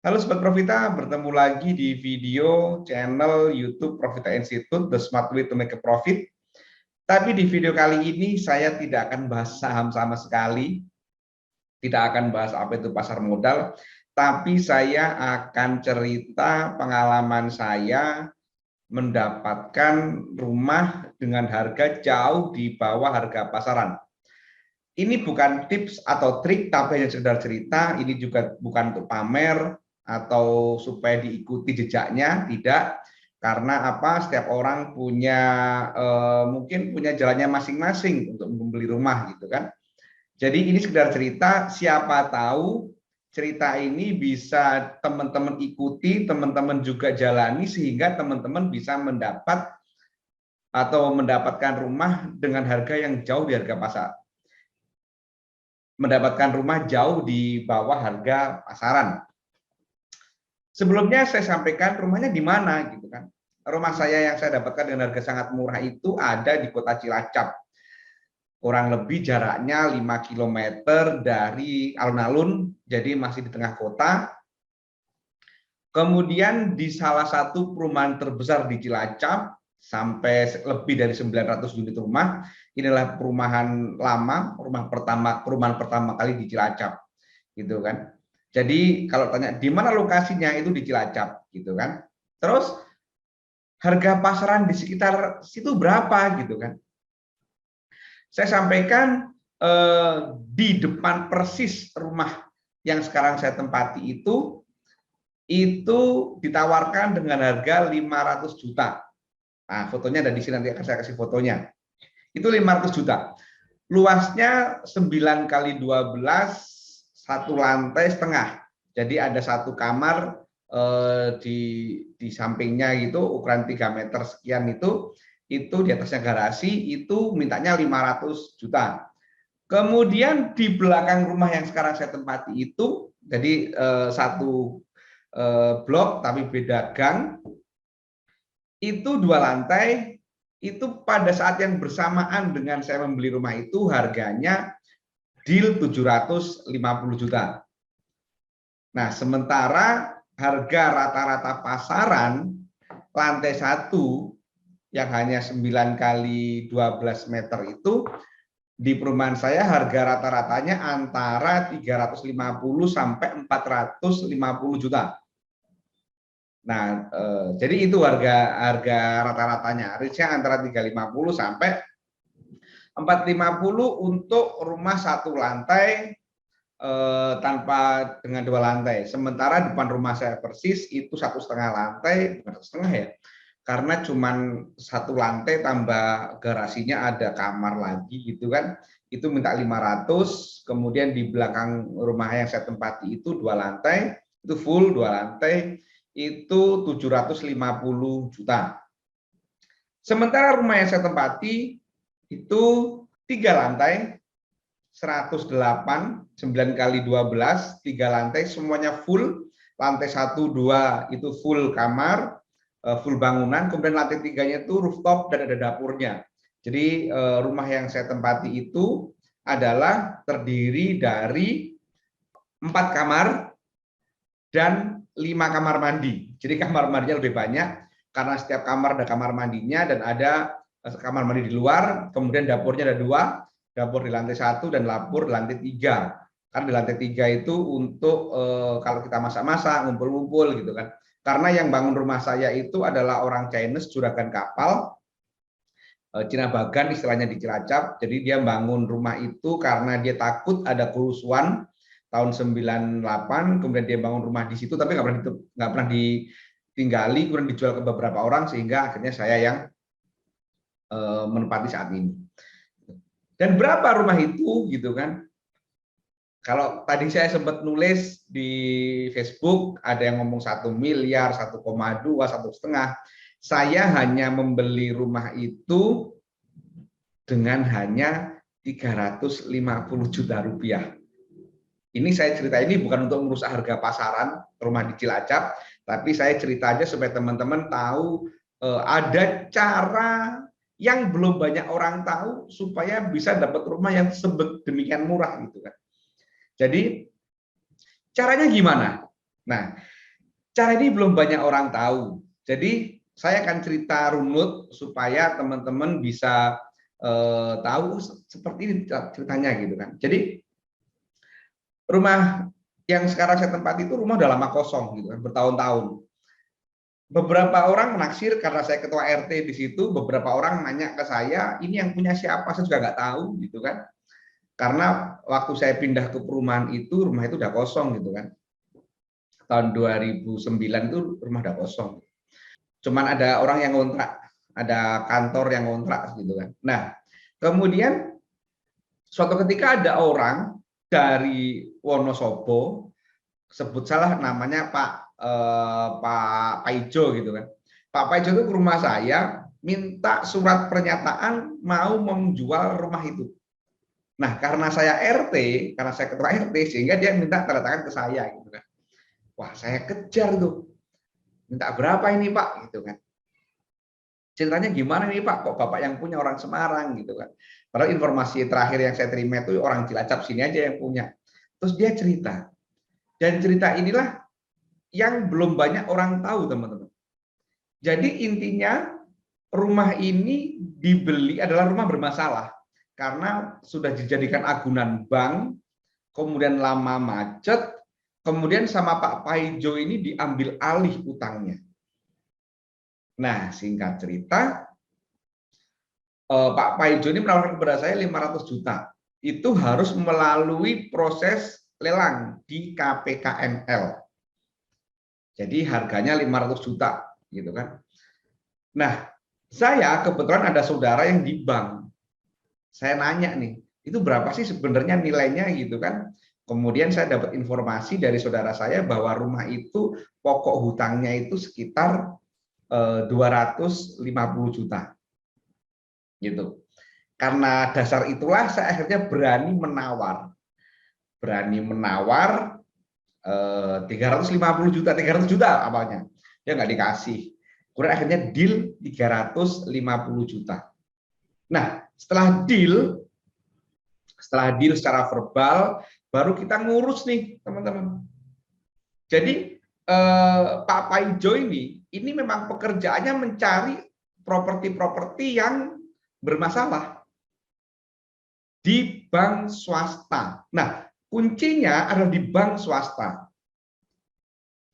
Halo Sobat Profita, bertemu lagi di video channel YouTube Profita Institute, The Smart Way to Make a Profit. Tapi di video kali ini saya tidak akan bahas saham sama sekali, tidak akan bahas apa itu pasar modal, tapi saya akan cerita pengalaman saya mendapatkan rumah dengan harga jauh di bawah harga pasaran. Ini bukan tips atau trik, tapi hanya sekedar cerita. Ini juga bukan untuk pamer atau supaya diikuti jejaknya, tidak. Karena apa? Setiap orang punya mungkin punya jalannya masing-masing untuk membeli rumah gitu kan. Jadi ini sekedar cerita, siapa tahu cerita ini bisa teman-teman ikuti, teman-teman juga jalani sehingga teman-teman bisa mendapat atau mendapatkan rumah dengan harga yang jauh di harga pasar. Mendapatkan rumah jauh di bawah harga pasaran. Sebelumnya saya sampaikan rumahnya di mana gitu kan. Rumah saya yang saya dapatkan dengan harga sangat murah itu ada di Kota Cilacap. Kurang lebih jaraknya 5 km dari alun-alun, jadi masih di tengah kota. Kemudian di salah satu perumahan terbesar di Cilacap, sampai lebih dari 900 unit rumah. Inilah perumahan lama, perumahan pertama kali di Cilacap, gitu kan. Jadi kalau tanya di mana lokasinya, itu di Cilacap, gitu kan. Terus harga pasaran di sekitar situ berapa, gitu kan. Saya sampaikan di depan persis rumah yang sekarang saya tempati itu ditawarkan dengan harga 500 juta. Nah, fotonya ada di sini, nanti akan saya kasih fotonya. Itu 500 juta. Luasnya 9 kali 12, satu lantai setengah. Jadi ada satu kamar di sampingnya gitu, ukuran 3 meter sekian itu di atasnya garasi, itu mintanya 500 juta. Kemudian di belakang rumah yang sekarang saya tempati itu, jadi satu blok tapi beda gang, itu 2 lantai, itu pada saat yang bersamaan dengan saya membeli rumah itu harganya deal 750 juta. Nah, sementara harga rata-rata pasaran lantai 1 yang hanya 9 kali 12 meter itu di perumahan saya harga rata-ratanya antara 350 sampai 450 juta. Nah, jadi itu harga rata-ratanya, range-nya antara 350 sampai 450 untuk rumah satu lantai tanpa dengan 2 lantai. Sementara depan rumah saya persis itu 1,5 lantai, bukan 1,5 ya, karena cuma 1 lantai tambah garasinya ada kamar lagi gitu kan. Itu minta 500, kemudian di belakang rumah yang saya tempati itu 2 lantai, itu full 2 lantai, itu 750 juta. Sementara rumah yang saya tempati itu 3 lantai, 108, 9 kali 12, 3 lantai, semuanya full. Lantai 1, 2 itu full kamar, full bangunan, kemudian lantai 3-nya itu rooftop dan ada dapurnya. Jadi rumah yang saya tempati itu adalah terdiri dari 4 kamar dan 5 kamar mandi. Jadi kamar mandinya lebih banyak karena setiap kamar ada kamar mandinya dan ada kamar mandi di luar, kemudian dapurnya ada 2, dapur di lantai 1 dan dapur di lantai 3. Karena di lantai 3 itu untuk kalau kita masak-masak, ngumpul-ngumpul gitu kan. Karena yang bangun rumah saya itu adalah orang Chinese, juragan kapal, Cina Bagan istilahnya di Cilacap. Jadi dia bangun rumah itu karena dia takut ada kerusuhan tahun 98, kemudian dia bangun rumah di situ, tapi nggak pernah ditinggali, kemudian dijual ke beberapa orang, sehingga akhirnya saya yang menempati saat ini. Dan berapa rumah itu gitu kan? Kalau tadi saya sempat nulis di Facebook, ada yang ngomong 1 miliar, 1,2, 1,5. Saya hanya membeli rumah itu dengan hanya 350 juta rupiah. Ini saya cerita ini bukan untuk merusak harga pasaran rumah di Cilacap, tapi saya cerita aja supaya teman-teman tahu ada cara yang belum banyak orang tahu supaya bisa dapat rumah yang sedemikian murah gitu kan. Jadi caranya gimana? Nah, Cara ini belum banyak orang tahu. Jadi saya akan cerita runut supaya teman-teman bisa tahu seperti ini ceritanya gitu kan. Jadi rumah yang sekarang saya tempati itu rumah udah lama kosong gitu kan, bertahun-tahun. Beberapa orang menaksir karena saya ketua RT di situ, beberapa orang nanya ke saya, ini yang punya siapa, saya juga nggak tahu gitu kan. Karena waktu saya pindah ke perumahan itu, rumah itu udah kosong gitu kan. Tahun 2009 itu rumah udah kosong. Cuman ada orang yang ngontrak, ada kantor yang ngontrak gitu kan. Nah, kemudian suatu ketika ada orang dari Wonosobo, sebut salah namanya Pak Ijo gitu kan. Pak Ijo itu ke rumah saya minta surat pernyataan mau menjual rumah itu. Nah, karena saya RT, karena saya ketua RT, sehingga dia minta tanda tangan ke saya gitu kan. Wah, saya kejar tuh. Minta berapa ini Pak gitu kan. Ceritanya gimana nih Pak, kok Bapak yang punya orang Semarang gitu kan. Padahal informasi terakhir yang saya terima itu orang Cilacap sini aja yang punya. Terus dia cerita. Dan cerita inilah yang belum banyak orang tahu teman-teman. Jadi intinya rumah ini dibeli adalah rumah bermasalah. Karena sudah dijadikan agunan bank, kemudian lama macet, kemudian sama Pak Paijo ini diambil alih utangnya. Nah, singkat cerita, Pak Paijo ini menawarkan kepada saya 500 juta. Itu harus melalui proses lelang di KPKNL. Jadi harganya 500 juta gitu kan. Nah, saya kebetulan ada saudara yang di bank. Saya nanya nih, itu berapa sih sebenarnya nilainya gitu kan. Kemudian saya dapat informasi dari saudara saya bahwa rumah itu pokok hutangnya itu sekitar 250 juta. Gitu. Karena dasar itulah saya akhirnya berani menawar. Berani menawar 350 juta, 300 juta awalnya. Dia nggak dikasih. Kemudian akhirnya deal 350 juta. Nah, setelah deal secara verbal, baru kita ngurus nih, teman-teman. Jadi Pak Paijo ini memang pekerjaannya mencari properti-properti yang bermasalah di bank swasta. Nah, kuncinya adalah di bank swasta.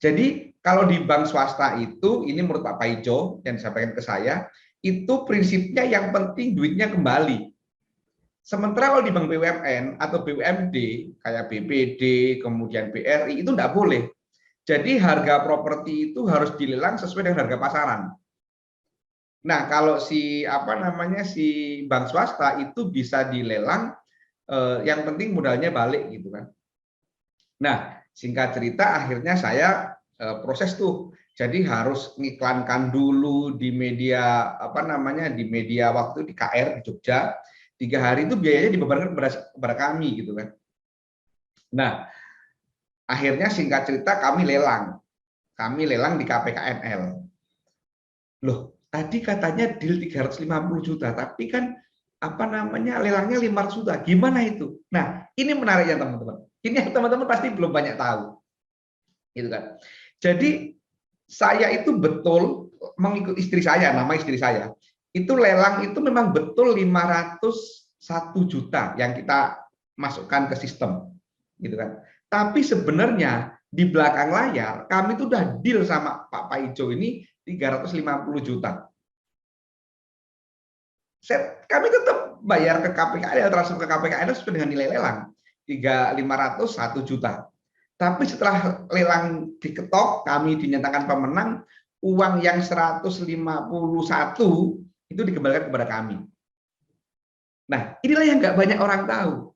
Jadi kalau di bank swasta itu, ini menurut Pak Paijo yang disampaikan ke saya, itu prinsipnya yang penting duitnya kembali. Sementara kalau di bank BUMN atau BUMD, kayak BPD, kemudian BRI, itu enggak boleh. Jadi harga properti itu harus dilelang sesuai dengan harga pasaran. Nah, kalau si bank swasta itu bisa dilelang, yang penting modalnya balik gitu kan. Nah, singkat cerita akhirnya saya proses tuh. Jadi harus ngiklankan dulu di media di media waktu di KR di Jogja. 3 hari itu biayanya dibebankan kepada kami gitu kan. Nah, akhirnya singkat cerita kami lelang. Kami lelang di KPKNL. Loh, tadi katanya deal 350 juta, tapi kan lelangnya 500 juta. Gimana itu? Nah, ini menariknya teman-teman. Ini yang teman-teman pasti belum banyak tahu. Gitu kan. Jadi saya itu betul mengikut istri saya, nama istri saya. Itu lelang itu memang betul 501 juta yang kita masukkan ke sistem. Gitu kan. Tapi sebenarnya di belakang layar kami itu udah deal sama Pak Paijo ini 350 juta. Kami tetap bayar ke KPKN, transfer ke KPKN sesuai dengan nilai lelang 501 juta. Tapi setelah lelang diketok, kami dinyatakan pemenang, uang yang 151 itu dikembalikan kepada kami. Nah, inilah yang nggak banyak orang tahu.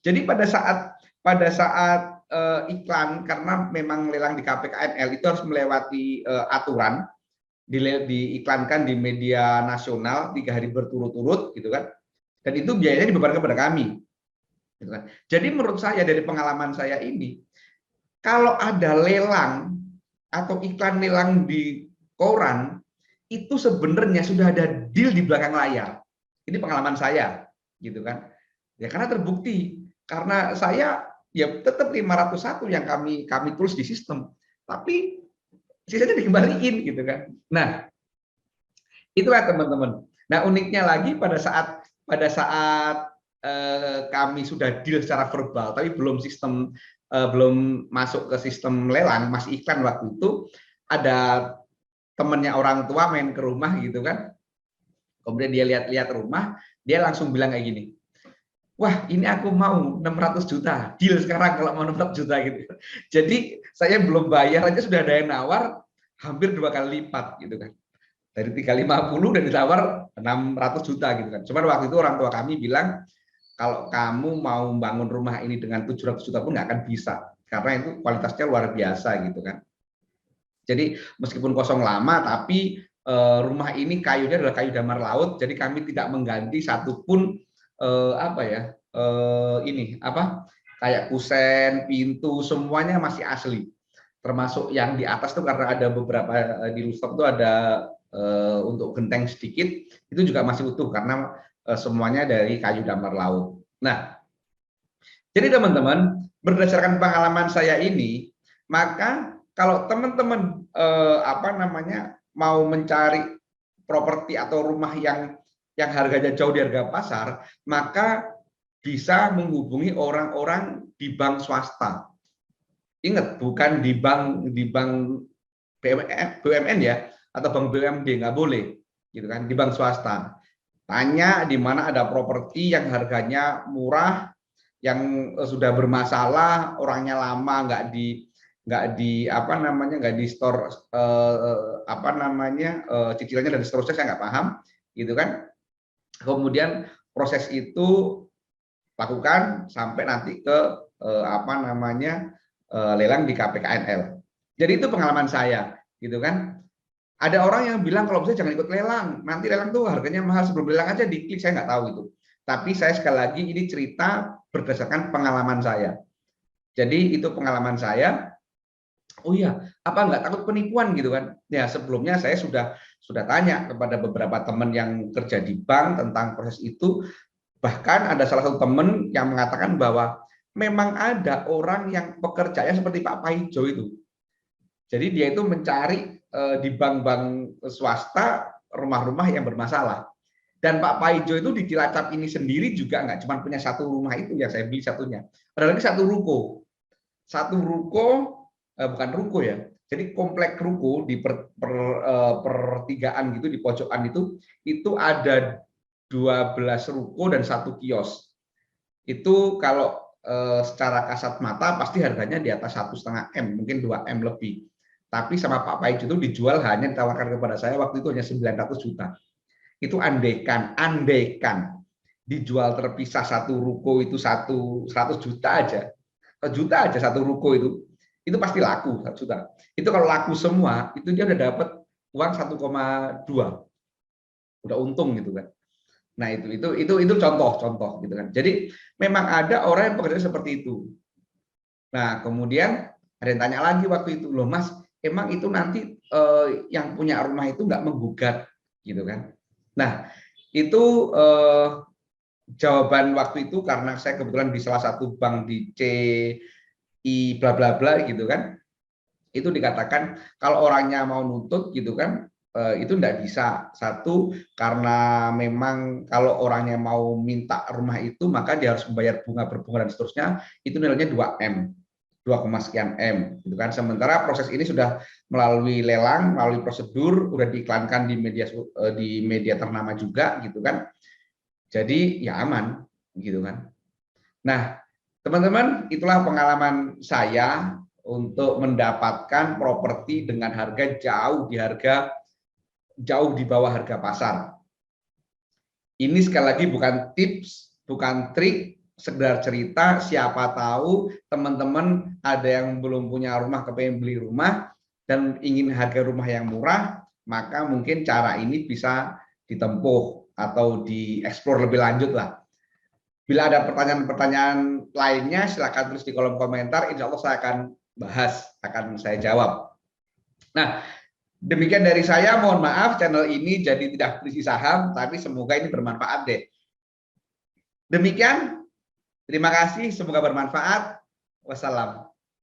Jadi pada saat iklan, karena memang lelang di KPKNL itu harus melewati aturan, diiklankan di media nasional 3 hari berturut-turut gitu kan, dan itu biayanya dibebankan kepada kami gitu kan. Jadi menurut saya dari pengalaman saya ini, kalau ada lelang atau iklan lelang di koran itu sebenarnya sudah ada deal di belakang layar. Ini pengalaman saya gitu kan ya, karena terbukti, karena saya ya tetap 501 yang kami tulis di sistem, tapi sisanya dikembaliin gitu kan. Nah, itulah teman-teman. Nah, uniknya lagi pada saat kami sudah deal secara verbal, tapi belum masuk ke sistem lelang, masih iklan waktu itu, ada temennya orang tua main ke rumah gitu kan. Kemudian dia lihat-lihat rumah, dia langsung bilang kayak gini, wah ini aku mau 600 juta, deal sekarang kalau mau 600 juta gitu. Jadi saya belum bayar aja sudah ada yang nawar hampir 2 kali lipat gitu kan. Dari 350 dan ditawar 600 juta gitu kan. Cuman waktu itu orang tua kami bilang, kalau kamu mau bangun rumah ini dengan 700 juta pun nggak akan bisa. Karena itu kualitasnya luar biasa gitu kan. Jadi meskipun kosong lama, tapi rumah ini kayunya adalah kayu damar laut. Jadi kami tidak mengganti satupun kayak kusen, pintu, semuanya masih asli. Termasuk yang di atas tuh karena ada beberapa di rooftop tuh ada untuk genteng sedikit, itu juga masih utuh karena semuanya dari kayu damar laut. Nah, jadi teman-teman, berdasarkan pengalaman saya ini, maka kalau teman-teman mau mencari properti atau rumah yang harganya jauh di harga pasar, maka bisa menghubungi orang-orang di bank swasta. Ingat, bukan di bank BUMN ya, atau bank BUMD, nggak boleh, gitu kan? Di bank swasta. Tanya di mana ada properti yang harganya murah, yang sudah bermasalah, orangnya lama, nggak di store cicilannya dan seterusnya, saya nggak paham, gitu kan? Kemudian proses itu lakukan sampai nanti ke lelang di KPKNL. Jadi itu pengalaman saya, gitu kan? Ada orang yang bilang kalau bisa jangan ikut lelang, nanti lelang tuh harganya mahal, sebelum lelang aja diklik, saya nggak tahu itu. Tapi saya sekali lagi ini cerita berdasarkan pengalaman saya. Jadi itu pengalaman saya. Oh iya, apa nggak takut penipuan gitu kan? Ya sebelumnya saya sudah tanya kepada beberapa teman yang kerja di bank tentang proses itu. Bahkan ada salah satu teman yang mengatakan bahwa memang ada orang yang pekerjaannya seperti Pak Paijo itu. Jadi dia itu mencari di bank-bank swasta rumah-rumah yang bermasalah. Dan Pak Paijo itu di Cilacap ini sendiri juga nggak cuma punya satu rumah itu yang saya beli satunya. Ada lagi satu ruko. Satu ruko, bukan ruko ya. Jadi komplek ruko di pertigaan gitu, di pojokan itu ada 12 ruko dan satu kios. Itu kalau secara kasat mata pasti harganya di atas 1,5 M, mungkin 2 M lebih. Tapi sama Pak Paijo itu dijual hanya ditawarkan kepada saya waktu itu hanya 900 juta. Itu andaikan dijual terpisah satu ruko itu 100 juta aja. 1 juta aja satu ruko itu pasti laku 1 juta. Itu kalau laku semua, itu dia udah dapat uang 1,2. Udah untung gitu kan. Nah, itu contoh gitu kan. Jadi memang ada orang yang pekerja seperti itu. Nah, kemudian ada yang tanya lagi waktu itu, loh Mas, emang itu nanti yang punya rumah itu nggak menggugat gitu kan? Nah, itu jawaban waktu itu karena saya kebetulan di salah satu bank di CI bla bla bla gitu kan. Itu dikatakan kalau orangnya mau nuntut gitu kan, itu tidak bisa. Satu, karena memang kalau orangnya mau minta rumah itu maka dia harus membayar bunga berbunga dan seterusnya, itu nilainya 2 M, 2, sekian M gitu kan. Sementara proses ini sudah melalui lelang, melalui prosedur, sudah diiklankan di media ternama juga gitu kan. Jadi ya aman gitu kan. Nah, teman-teman, itulah pengalaman saya untuk mendapatkan properti dengan harga jauh di bawah harga pasar. Ini sekali lagi bukan tips, bukan trik, sekedar cerita. Siapa tahu teman-teman ada yang belum punya rumah, kepengen beli rumah dan ingin harga rumah yang murah, maka mungkin cara ini bisa ditempuh atau dieksplor lebih lanjut lah. Bila ada pertanyaan-pertanyaan lainnya, silakan tulis di kolom komentar. Insya Allah saya akan bahas, akan saya jawab. Nah, demikian dari saya. Mohon maaf channel ini jadi tidak berisi saham, tapi semoga ini bermanfaat deh. Demikian, terima kasih. Semoga bermanfaat. Wassalam.